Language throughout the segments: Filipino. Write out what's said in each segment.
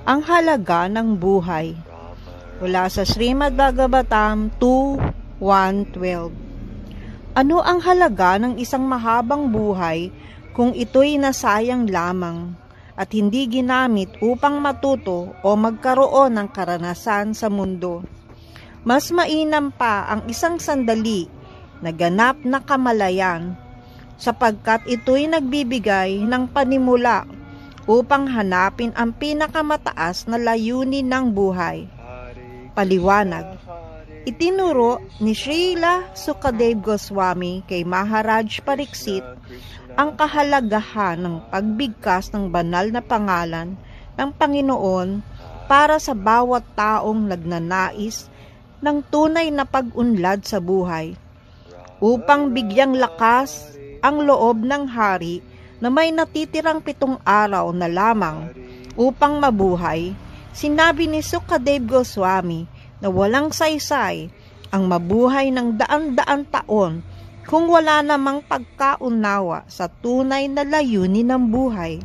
Ang halaga ng buhay. Mula sa Srimad Bhagavatam 2:1-12. Ano ang halaga ng isang mahabang buhay kung ito'y nasayang lamang at hindi ginamit upang matuto o magkaroon ng karanasan sa mundo? Mas mainam pa ang isang sandali na ganap na kamalayan, sapagkat ito'y nagbibigay ng panimula upang hanapin ang pinakamataas na layunin ng buhay. Paliwanag. Itinuro ni Srila Sukadeva Goswami kay Maharaj Pariksit ang kahalagahan ng pagbigkas ng banal na pangalan ng Panginoon para sa bawat taong nagnanais ng tunay na pag-unlad sa buhay, upang bigyang lakas ang loob ng hari na may natitirang 7 araw na lamang upang mabuhay. Sinabi ni Sukadeva Goswami na walang saysay ang mabuhay ng daan-daan taon kung wala namang pagkaunawa sa tunay na layunin ng buhay.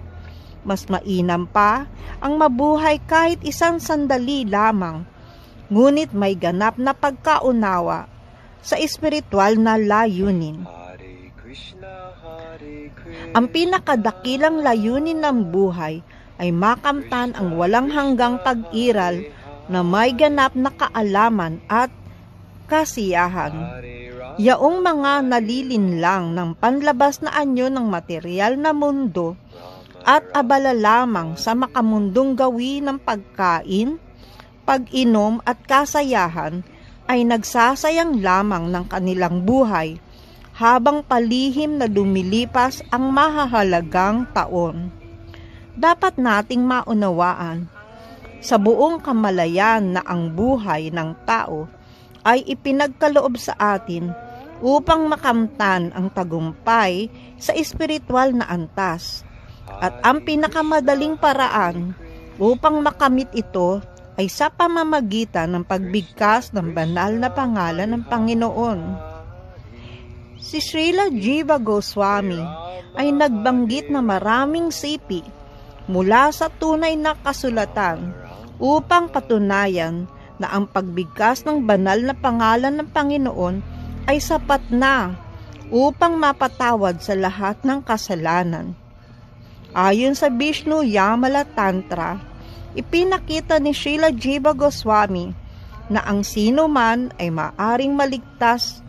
Mas mainam pa ang mabuhay kahit isang sandali lamang, ngunit may ganap na pagkaunawa sa espiritual na layunin. Ang pinakadakilang layunin ng buhay ay makamtan ang walang hanggang pag-iral na may ganap na kaalaman at kasiyahan. Yaong mga nalilinlang ng panlabas na anyo ng material na mundo at abala lamang sa makamundong gawin ng pagkain, pag-inom at kasayahan ay nagsasayang lamang ng kanilang buhay habang palihim na lumilipas ang mahahalagang taon. Dapat nating maunawaan sa buong kamalayan na ang buhay ng tao ay ipinagkaloob sa atin upang makamtan ang tagumpay sa espiritual na antas. At ang pinakamadaling paraan upang makamit ito ay sa pamamagitan ng pagbigkas ng banal na pangalan ng Panginoon. Si Srila Jiva Goswami ay nagbanggit na maraming sipi mula sa tunay na kasulatan upang patunayan na ang pagbigkas ng banal na pangalan ng Panginoon ay sapat na upang mapatawad sa lahat ng kasalanan. Ayon sa Vishnu Yamala Tantra, ipinakita ni Srila Jiva Goswami na ang sino man ay maaring maligtas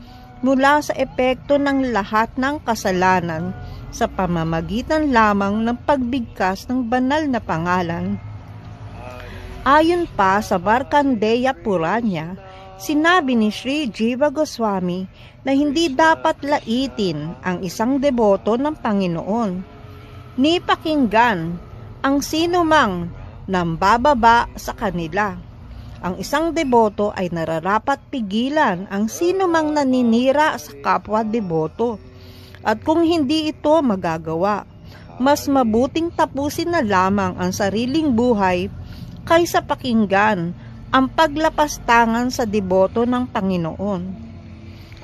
mula sa epekto ng lahat ng kasalanan sa pamamagitan lamang ng pagbigkas ng banal na pangalan. Ayon pa sa Markandeya Puranya, sinabi ni Sri Jiva Goswami na hindi dapat laitin ang isang deboto ng Panginoon, ni pakinggan ang sino mang nambababa sa kanila. Ang isang deboto ay nararapat pigilan ang sino mang naninira sa kapwa deboto. At kung hindi ito magagawa, mas mabuting tapusin na lamang ang sariling buhay kaysa pakinggan ang paglapastangan sa deboto ng Panginoon.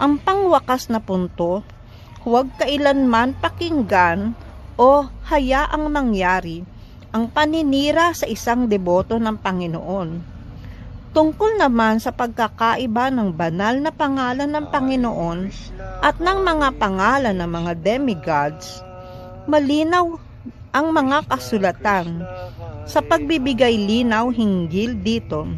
Ang pangwakas na punto, huwag kailanman pakinggan o hayaang mangyari ang paninira sa isang deboto ng Panginoon. Tungkol naman sa pagkakaiba ng banal na pangalan ng Panginoon at ng mga pangalan ng mga demigods, malinaw ang mga kasulatan sa pagbibigay linaw hinggil dito.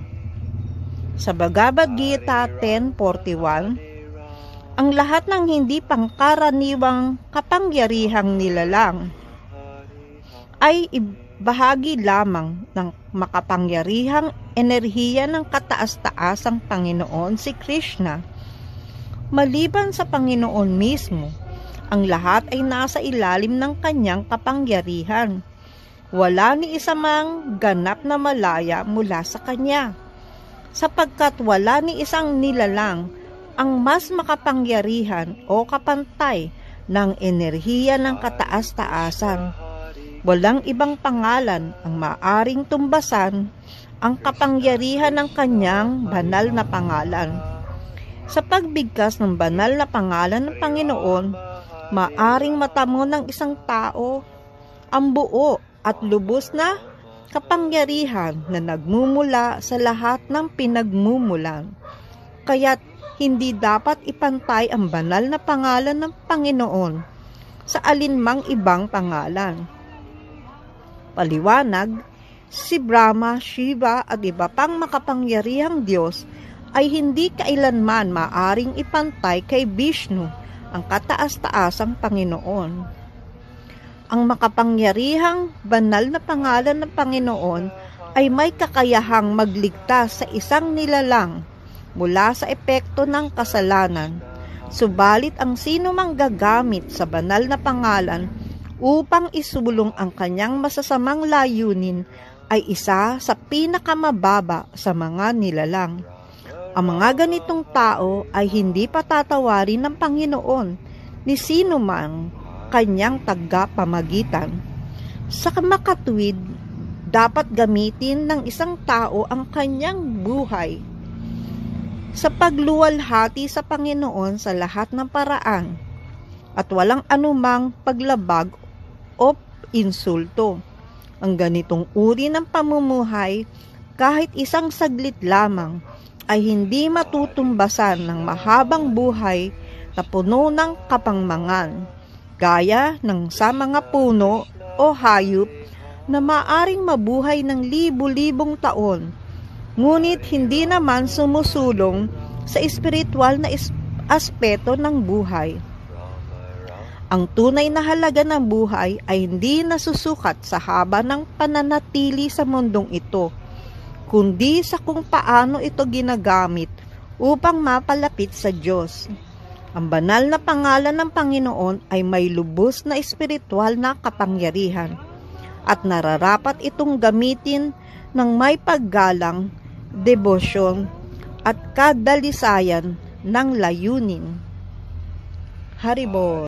Sa Bhagavad Gita 10:41, ang lahat ng hindi pangkaraniwang kapangyarihang nilalang ay bahagi lamang ng makapangyarihang enerhiya ng kataas-taasang Panginoon si Krishna. Maliban sa Panginoon mismo, ang lahat ay nasa ilalim ng kanyang kapangyarihan. Wala ni isa mang ganap na malaya mula sa kanya, sapagkat wala ni isang nilalang ang mas makapangyarihan o kapantay ng enerhiya ng kataas-taasan. Walang ibang pangalan ang maaring tumbasan ang kapangyarihan ng kanyang banal na pangalan. Sa pagbigkas ng banal na pangalan ng Panginoon, maaring matamo ng isang tao ang buo at lubos na kapangyarihan na nagmumula sa lahat ng pinagmumulan. Kaya't hindi dapat ipantay ang banal na pangalan ng Panginoon sa alinmang ibang pangalan. Paliwanag, si Brahma, Shiva at iba pang makapangyarihang Diyos ay hindi kailanman maaring ipantay kay Vishnu, ang kataas-taasang Panginoon. Ang makapangyarihang banal na pangalan ng Panginoon ay may kakayahang magligtas sa isang nilalang mula sa epekto ng kasalanan. Subalit ang sino mang gagamit sa banal na pangalan upang isulong ang kanyang masasamang layunin ay isa sa pinakamababa sa mga nilalang. Ang mga ganitong tao ay hindi patatawarin ng Panginoon ni sino man kanyang tagapamagitan. Sa makatuwid, dapat gamitin ng isang tao ang kanyang buhay sa pagluwalhati sa Panginoon sa lahat ng paraan at walang anumang paglabag o insulto. Ang ganitong uri ng pamumuhay, kahit isang saglit lamang, ay hindi matutumbasan ng mahabang buhay na puno ng kapangmangan, gaya ng sa mga puno o hayop na maaring mabuhay ng libu-libong taon, ngunit hindi naman sumusulong sa espiritual na aspeto ng buhay. Ang tunay na halaga ng buhay ay hindi nasusukat sa haba ng pananatili sa mundong ito, kundi sa kung paano ito ginagamit upang mapalapit sa Diyos. Ang banal na pangalan ng Panginoon ay may lubos na espiritual na kapangyarihan at nararapat itong gamitin ng may paggalang, debosyon at kadalisayan ng layunin. Haribol.